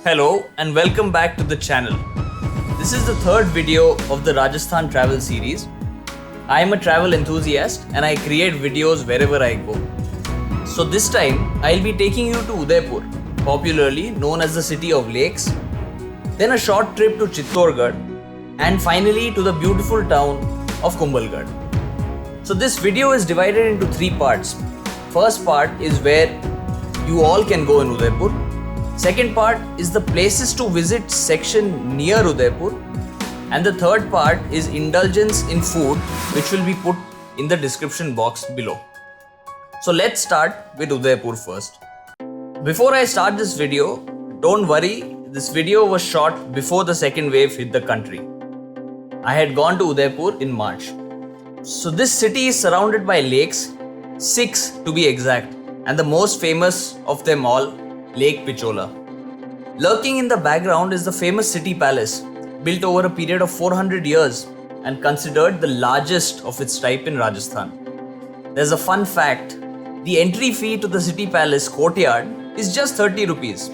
Hello and welcome back to the channel. This is the third video of the Rajasthan travel series. I am a travel enthusiast and I create videos wherever I go. So this time I'll be taking you to Udaipur, popularly known as the city of lakes, then a short trip to Chittorgarh, and finally to the beautiful town of Kumbhalgarh. So this video is divided into three parts. First part is where you all can go in Udaipur. Second part is the places to visit section near Udaipur. And the third part is indulgence in food, which will be put in the description box below. So let's start with Udaipur first. Before I start this video, don't worry, this video was shot before the second wave hit the country. I had gone to Udaipur in March. So this city is surrounded by lakes, 6 to be exact, and the most famous of them all, Lake Pichola. Lurking in the background is the famous city palace, built over a period of 400 years and considered the largest of its type in Rajasthan. There's a fun fact, the entry fee to the city palace courtyard is just 30 rupees,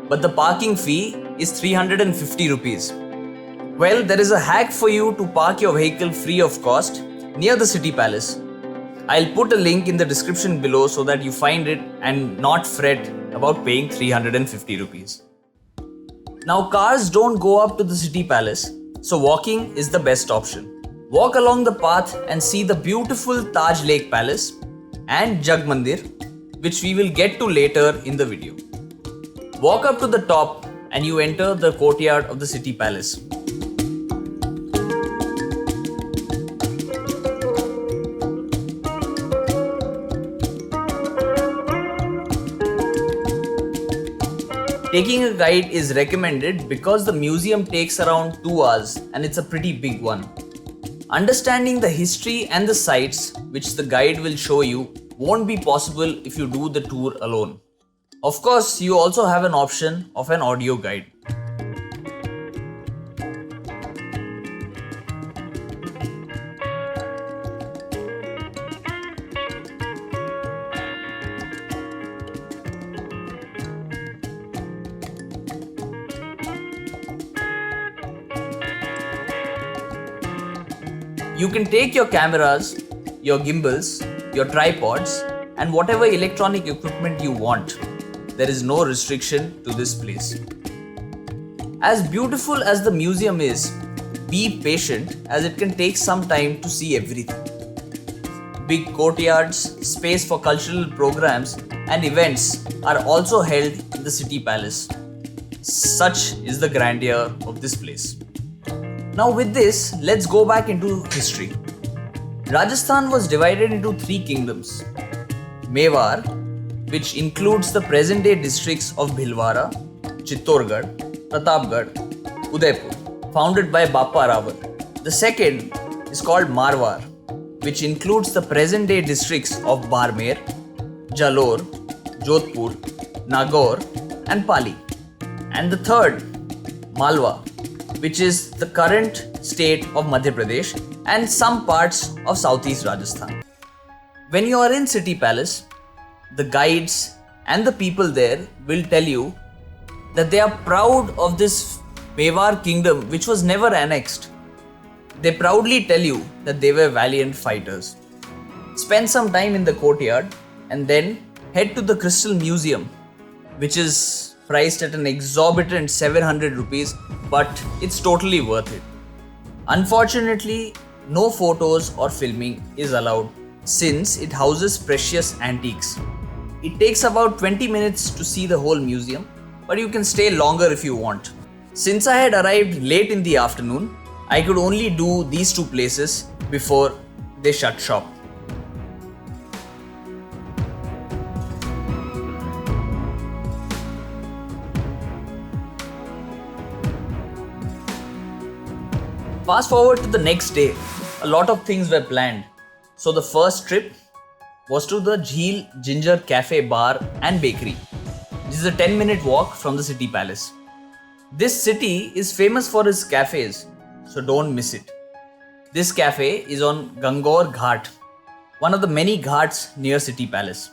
but the parking fee is 350 rupees. Well, there is a hack for you to park your vehicle free of cost near the city palace. I'll put a link in the description below so that you find it and not fret about paying 350 rupees. Now cars don't go up to the city palace, so walking is the best option. Walk along the path and see the beautiful Taj Lake Palace and Jug Mandir, which we will get to later in the video. Walk up to the top and you enter the courtyard of the city palace. Taking a guide is recommended because the museum takes around 2 hours and it's a pretty big one. Understanding the history and the sites which the guide will show you won't be possible if you do the tour alone. Of course, you also have an option of an audio guide. You can take your cameras, your gimbals, your tripods, and whatever electronic equipment you want. There is no restriction to this place. As beautiful as the museum is, be patient as it can take some time to see everything. Big courtyards, space for cultural programs, and events are also held in the city palace. Such is the grandeur of this place. Now with this, let's go back into history. Rajasthan was divided into 3 kingdoms. Mewar, which includes the present-day districts of Bhilwara, Chittorgarh, Pratapgarh, Udaipur, founded by Bappa Rawat. The second is called Marwar, which includes the present-day districts of Barmer, Jalore, Jodhpur, Nagaur, and Pali. And the third, Malwa, which is the current state of Madhya Pradesh and some parts of southeast Rajasthan. When you are in City Palace, the guides and the people there will tell you that they are proud of this Mewar kingdom which was never annexed. They proudly tell you that they were valiant fighters. Spend some time in the courtyard and then head to the Crystal Museum, which is priced at an exorbitant 700 rupees, but it's totally worth it. Unfortunately, no photos or filming is allowed since it houses precious antiques. It takes about 20 minutes to see the whole museum, but you can stay longer if you want. Since I had arrived late in the afternoon, I could only do these 2 places before they shut shop. Fast forward to the next day, a lot of things were planned. So the first trip was to the Jheel Ginger Cafe Bar and Bakery. This is a 10-minute walk from the city palace. This city is famous for its cafes, so don't miss it. This cafe is on Gangaur Ghat, one of the many ghats near City Palace.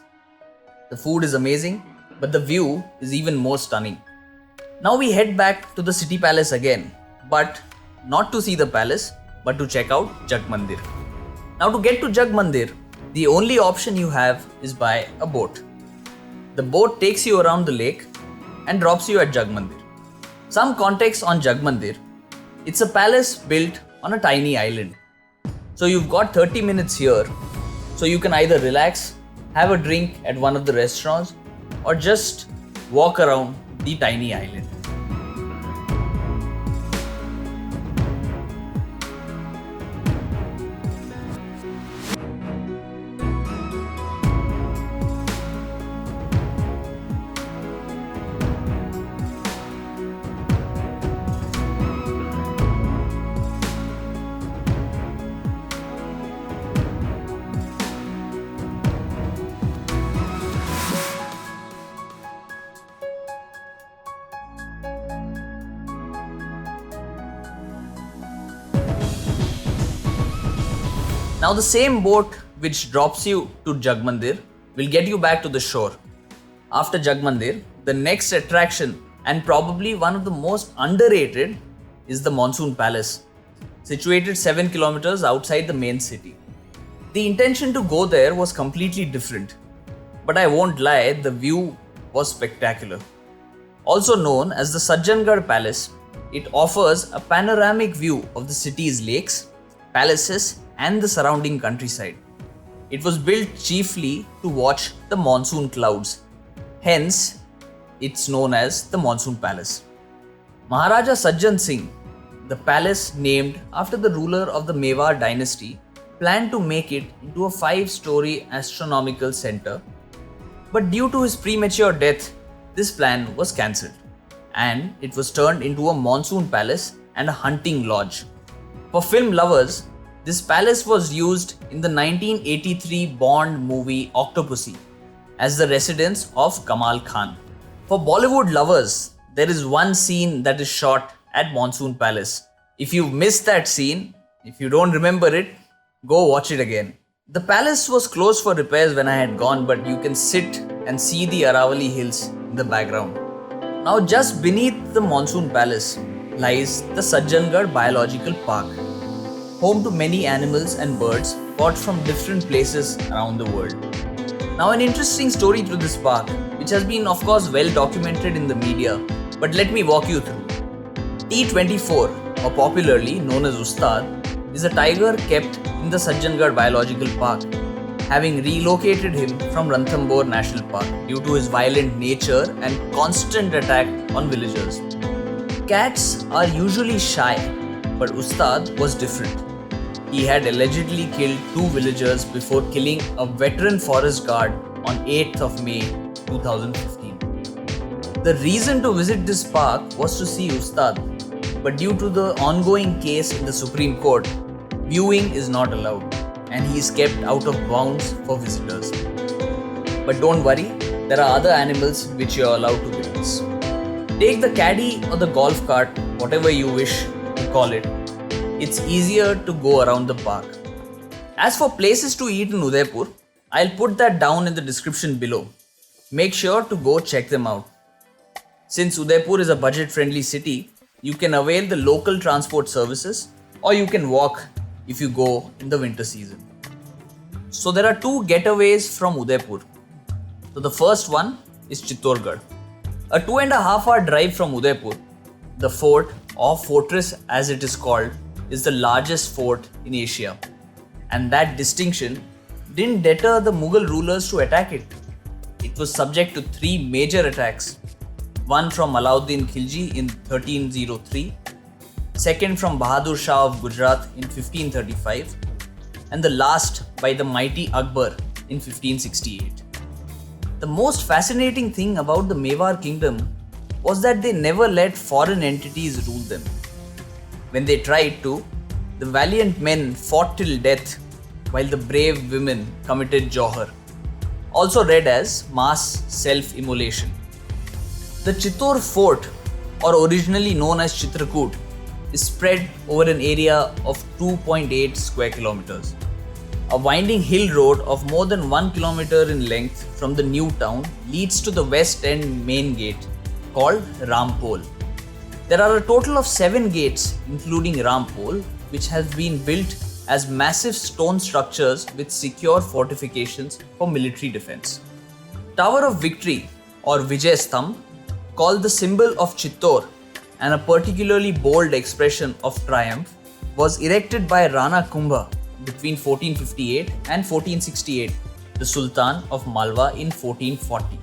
The food is amazing, but the view is even more stunning. Now we head back to the city palace again, but not to see the palace, but to check out Jag Mandir. Now to get to Jag Mandir, the only option you have is by a boat. The boat takes you around the lake and drops you at Jag Mandir. Some context on Jag Mandir. It's a palace built on a tiny island. So you've got 30 minutes here, so you can either relax, have a drink at one of the restaurants, or just walk around the tiny island. Now the same boat which drops you to Jag Mandir will get you back to the shore. After Jag Mandir, the next attraction and probably one of the most underrated is the Monsoon Palace, situated 7 kilometers outside the main city. The intention to go there was completely different, but I won't lie, the view was spectacular. Also known as the Sajjangarh Palace, it offers a panoramic view of the city's lakes, palaces, and the surrounding countryside. It was built chiefly to watch the monsoon clouds. Hence, it's known as the Monsoon Palace. Maharaja Sajjan Singh, the palace named after the ruler of the Mewar dynasty, planned to make it into a 5-story astronomical center. But due to his premature death, this plan was cancelled and it was turned into a monsoon palace and a hunting lodge. For film lovers, this palace was used in the 1983 Bond movie Octopussy as the residence of Kamal Khan. For Bollywood lovers, there is one scene that is shot at Monsoon Palace. If you've missed that scene, if you don't remember it, go watch it again. The palace was closed for repairs when I had gone, but you can sit and see the Aravalli Hills in the background. Now just beneath the Monsoon Palace lies the Sajjangarh Biological Park, home to many animals and birds brought from different places around the world. Now an interesting story through this park, which has been of course well documented in the media, but let me walk you through. T24, or popularly known as Ustad, is a tiger kept in the Sajjangarh Biological Park, having relocated him from Ranthambore National Park due to his violent nature and constant attack on villagers. Cats are usually shy, but Ustad was different. He had allegedly killed 2 villagers before killing a veteran forest guard on 8th of May 2015. The reason to visit this park was to see Ustad, but due to the ongoing case in the Supreme Court, viewing is not allowed and he is kept out of bounds for visitors. But don't worry, there are other animals which you are allowed to witness. Take the caddy or the golf cart, whatever you wish to call it. It's easier to go around the park. As for places to eat in Udaipur, I'll put that down in the description below. Make sure to go check them out. Since Udaipur is a budget-friendly city, you can avail the local transport services or you can walk if you go in the winter season. So there are 2 getaways from Udaipur. So the first one is Chittorgarh. A 2.5-hour drive from Udaipur, the fort or fortress as it is called is the largest fort in Asia. And that distinction didn't deter the Mughal rulers to attack it. It was subject to 3 major attacks. One from Alauddin Khilji in 1303, second from Bahadur Shah of Gujarat in 1535, and the last by the mighty Akbar in 1568. The most fascinating thing about the Mewar kingdom was that they never let foreign entities rule them. When they tried to, the valiant men fought till death while the brave women committed Johar, also read as mass self-immolation. The Chittor fort, or originally known as Chitrakoot, is spread over an area of 2.8 square kilometers. A winding hill road of more than 1 kilometer in length from the new town leads to the west end main gate called Rampol. There are a total of 7 gates, including Rampol, which has been built as massive stone structures with secure fortifications for military defense. Tower of Victory or Vijay Stambh, called the symbol of Chittor and a particularly bold expression of triumph, was erected by Rana Kumbha between 1458 and 1468, the Sultan of Malwa in 1440.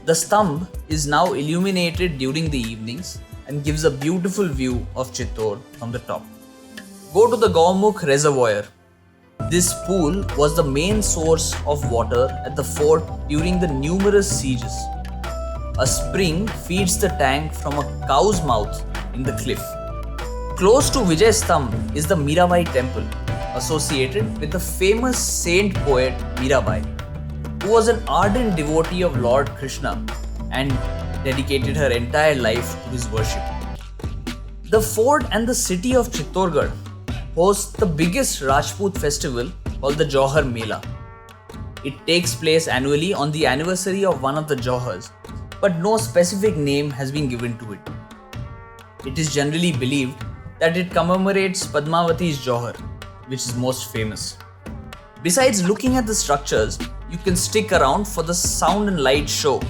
The Stambh is now illuminated during the evenings and gives a beautiful view of Chittor from the top. Go to the Gaumukh Reservoir. This pool was the main source of water at the fort during the numerous sieges. A spring feeds the tank from a cow's mouth in the cliff. Close to Vijay Stambh is the Mirabai temple, associated with the famous saint poet Mirabai, who was an ardent devotee of Lord Krishna and dedicated her entire life to his worship. The fort and the city of Chittorgarh host the biggest Rajput festival called the Johar Mela. It takes place annually on the anniversary of one of the Johars, but no specific name has been given to it. It is generally believed that it commemorates Padmavati's Johar, which is most famous. Besides looking at the structures, you can stick around for the sound and light show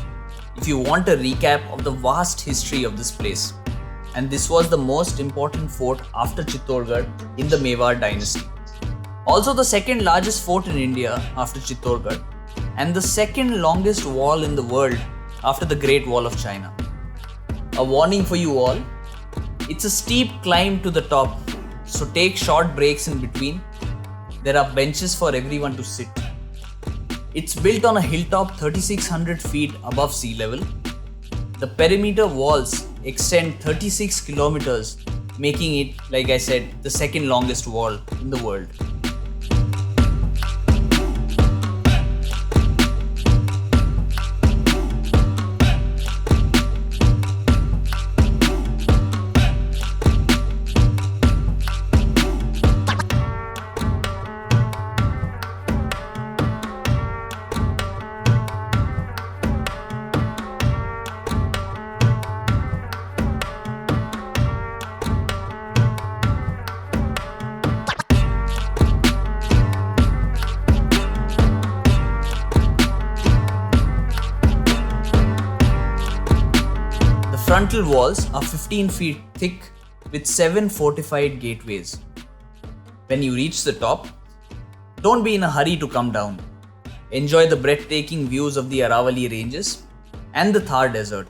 if you want a recap of the vast history of this place. And this was the most important fort after Chittorgarh in the Mewar dynasty. Also the second largest fort in India after Chittorgarh, and the second longest wall in the world after the Great Wall of China. A warning for you all, it's a steep climb to the top, so take short breaks in between. There are benches for everyone to sit. It's built on a hilltop 3600 feet above sea level. The perimeter walls extend 36 kilometers, making it, like I said, the second longest wall in the world. Frontal walls are 15 feet thick with 7 fortified gateways. When you reach the top, don't be in a hurry to come down. Enjoy the breathtaking views of the Aravalli ranges and the Thar desert.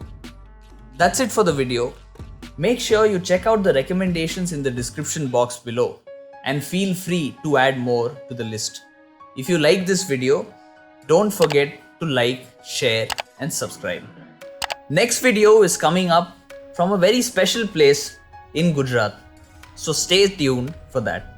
That's it for the video. Make sure you check out the recommendations in the description box below and feel free to add more to the list. If you like this video, don't forget to like, share and subscribe. Next video is coming up from a very special place in Gujarat, so stay tuned for that.